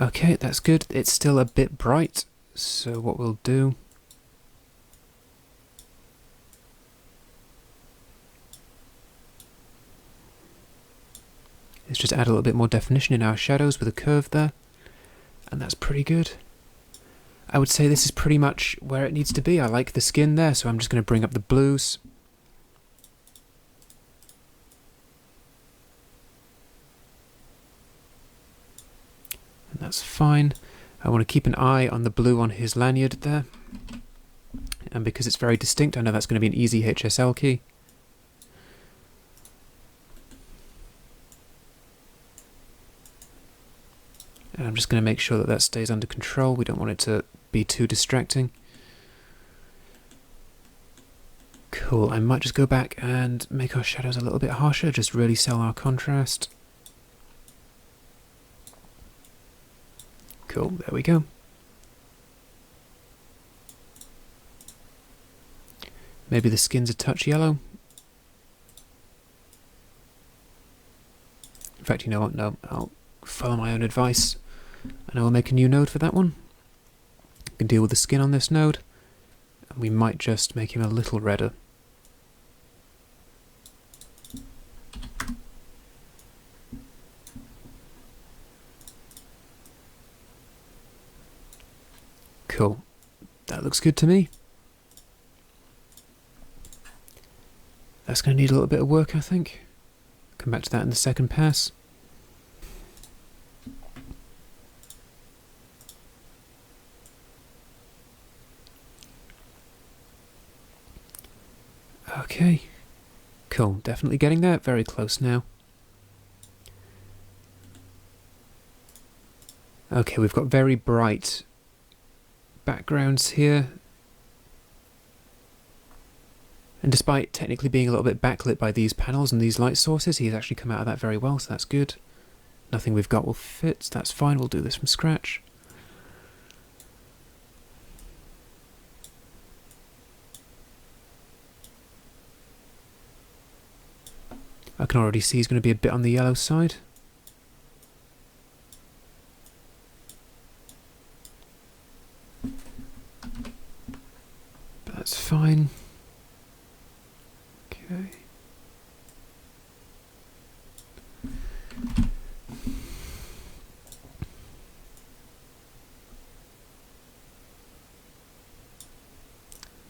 Okay, that's good. It's still a bit bright, so what we'll do is just add a little bit more definition in our shadows with a curve there, and that's pretty good. I would say this is pretty much where it needs to be. I like the skin there, so I'm just going to bring up the blues. And that's fine. I want to keep an eye on the blue on his lanyard there. And because it's very distinct, I know that's going to be an easy HSL key. And I'm just going to make sure that that stays under control. We don't want it to be too distracting. Cool, I might just go back and make our shadows a little bit harsher, just really sell our contrast. Cool, there we go. Maybe the skin's a touch yellow. In fact, you know what? No, I'll follow my own advice and I will make a new node for that one. I can deal with the skin on this node, and we might just make him a little redder. Cool. That looks good to me. That's going to need a little bit of work, I think. Come back to that in the second pass. Okay. Cool. Definitely getting there. Very close now. Okay, we've got very bright backgrounds here. And despite technically being a little bit backlit by these panels and these light sources, he's actually come out of that very well, so that's good. Nothing we've got will fit, so that's fine, we'll do this from scratch. I can already see he's going to be a bit on the yellow side. But that's fine. Okay.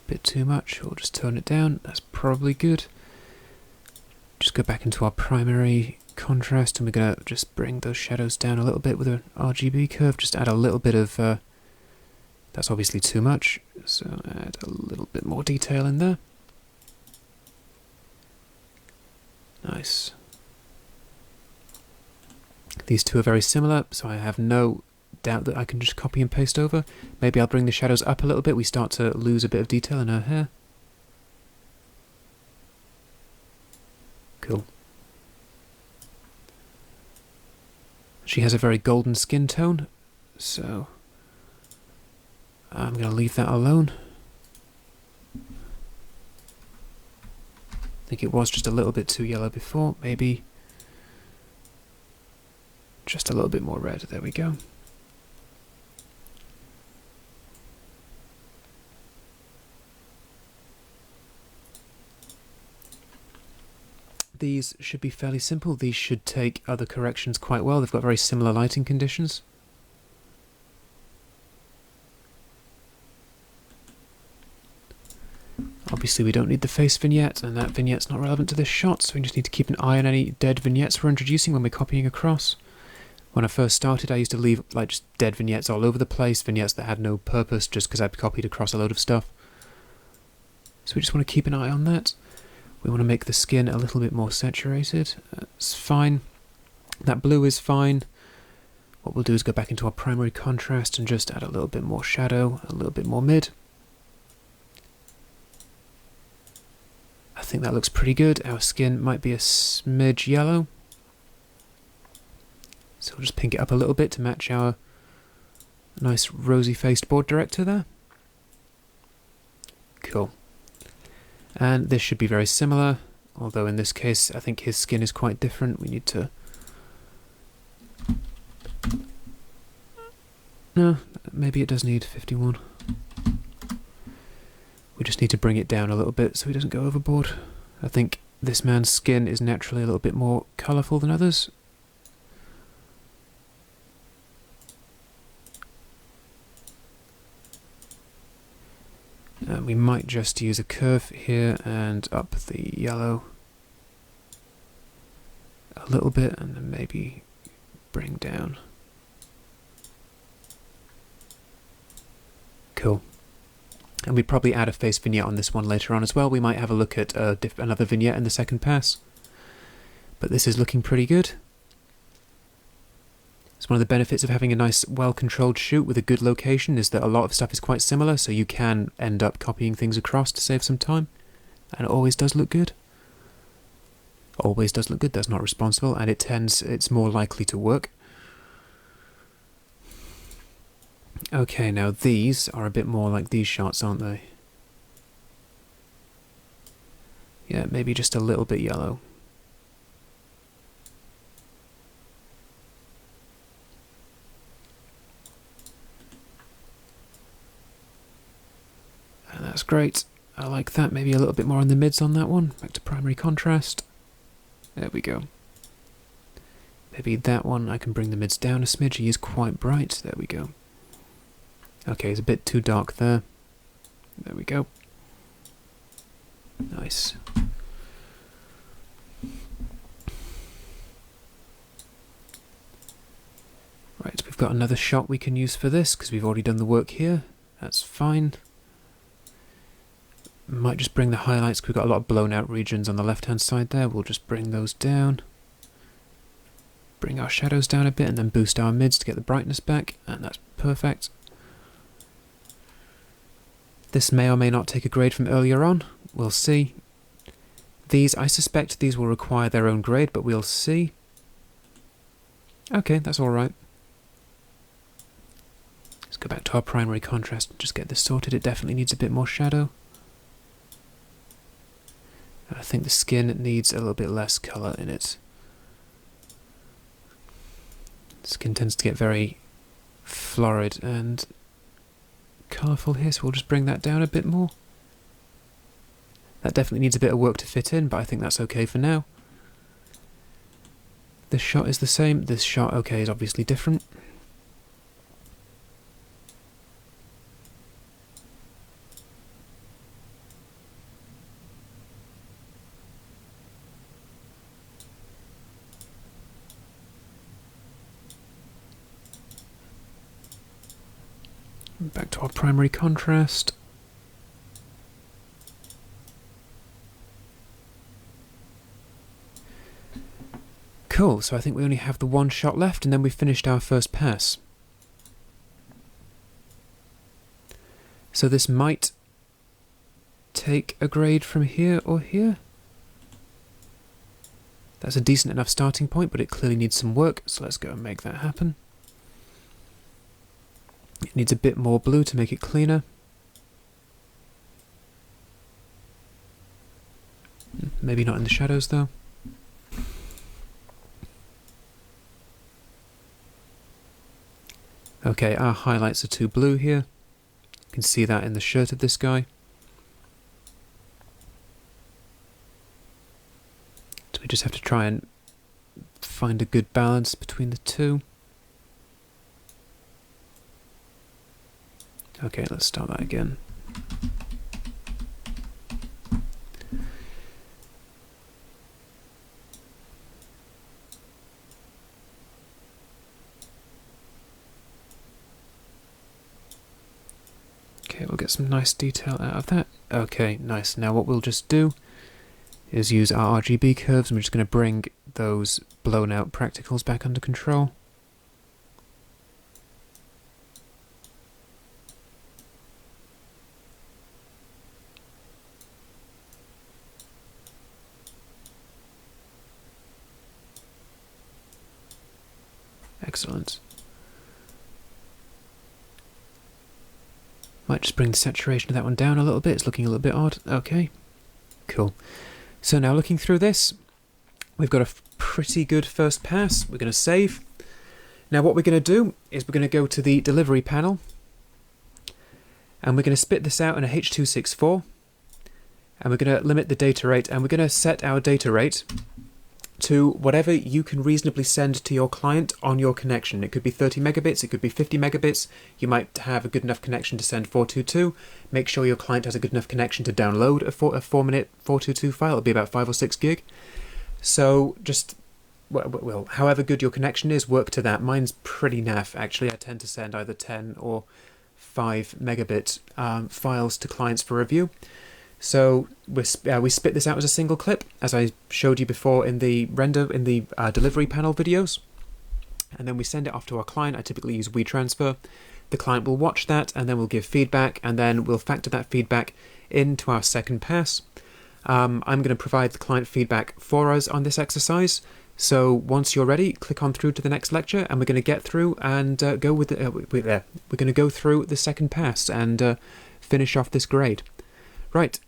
Bit too much, we'll just tone it down, that's probably good. Just go back into our primary contrast and we're going to just bring those shadows down a little bit with an RGB curve, just add a little bit of, that's obviously too much, so add a little bit more detail in there. Nice. These two are very similar, so I have no doubt that I can just copy and paste over. Maybe I'll bring the shadows up a little bit, we start to lose a bit of detail in her hair. Cool. She has a very golden skin tone, so I'm going to leave that alone. I think it was just a little bit too yellow before, maybe just a little bit more red. There we go. These should be fairly simple. These should take other corrections quite well. They've got very similar lighting conditions. Obviously we don't need the face vignette, and that vignette's not relevant to this shot, so we just need to keep an eye on any dead vignettes we're introducing when we're copying across. When I first started, I used to leave like just dead vignettes all over the place, vignettes that had no purpose just because I'd copied across a load of stuff. So we just want to keep an eye on that. We want to make the skin a little bit more saturated. That's fine. That blue is fine. What we'll do is go back into our primary contrast and just add a little bit more shadow, a little bit more mid. I think that looks pretty good. Our skin might be a smidge yellow. So we'll just pink it up a little bit to match our nice rosy-faced board director there. Cool. And this should be very similar, although in this case I think his skin is quite different. We need to No, maybe it does need 51. We just need to bring it down a little bit so he doesn't go overboard. I think this man's skin is naturally a little bit more colourful than others. And we might just use a curve here and up the yellow a little bit, and then maybe bring down. Cool. And we'd probably add a face vignette on this one later on as well. We might have a look at another vignette in the second pass. But this is looking pretty good. It's one of the benefits of having a nice, well-controlled shoot with a good location is that a lot of stuff is quite similar, so you can end up copying things across to save some time. And it always does look good. Always does look good, that's not responsible, and it's more likely to work. Okay, now these are a bit more like these shots, aren't they? Yeah, maybe just a little bit yellow. And that's great. I like that. Maybe a little bit more on the mids on that one. Back to primary contrast. There we go. Maybe that one I can bring the mids down a smidge. He is quite bright. There we go. Okay, it's a bit too dark there. There we go. Nice. Right, we've got another shot we can use for this because we've already done the work here. That's fine. Might just bring the highlights, 'cause we've got a lot of blown out regions on the left hand side there. We'll just bring those down. Bring our shadows down a bit and then boost our mids to get the brightness back, and that's perfect. This may or may not take a grade from earlier on. We'll see. These, I suspect these will require their own grade, but we'll see. Okay, that's alright. Let's go back to our primary contrast and just get this sorted. It definitely needs a bit more shadow. I think the skin needs a little bit less colour in it. Skin tends to get very florid and colourful here, so we'll just bring that down a bit more. That definitely needs a bit of work to fit in, but I think that's okay for now. This shot is the same. This shot, okay, is obviously different. Back to our primary contrast. Cool, so I think we only have the one shot left and then we've finished our first pass. So this might take a grade from here or here. That's a decent enough starting point, but it clearly needs some work, so let's go and make that happen. It needs a bit more blue to make it cleaner. Maybe not in the shadows though. Okay, our highlights are too blue here. You can see that in the shirt of this guy. So we just have to try and find a good balance between the two. Okay, let's start that again. Okay, we'll get some nice detail out of that. Okay, nice. Now what we'll just do is use our RGB curves, and we're just going to bring those blown out practicals back under control. Excellent. Might just bring the saturation of that one down a little bit. It's looking a little bit odd. Okay, cool. So now looking through this, we've got a pretty good first pass. We're going to save. Now what we're going to do is we're going to go to the delivery panel, and we're going to spit this out in a H.264, and we're going to limit the data rate, and we're going to set our data rate to whatever you can reasonably send to your client on your connection. It could be 30 megabits, it could be 50 megabits. You might have a good enough connection to send 422. Make sure your client has a good enough connection to download a 4-minute 422 file. It'll be about 5 or 6 gig. So just, well, however good your connection is, work to that. Mine's pretty naff, actually. I tend to send either 10 or 5 megabit files to clients for review. So we spit this out as a single clip, as I showed you before in the delivery panel videos, and then we send it off to our client. I typically use WeTransfer. The client will watch that, and then we'll give feedback, and then we'll factor that feedback into our second pass. I'm going to provide the client feedback for us on this exercise. So once you're ready, click on through to the next lecture, and we're going to get through and go with we're going to go through the second pass and finish off this grade. Right,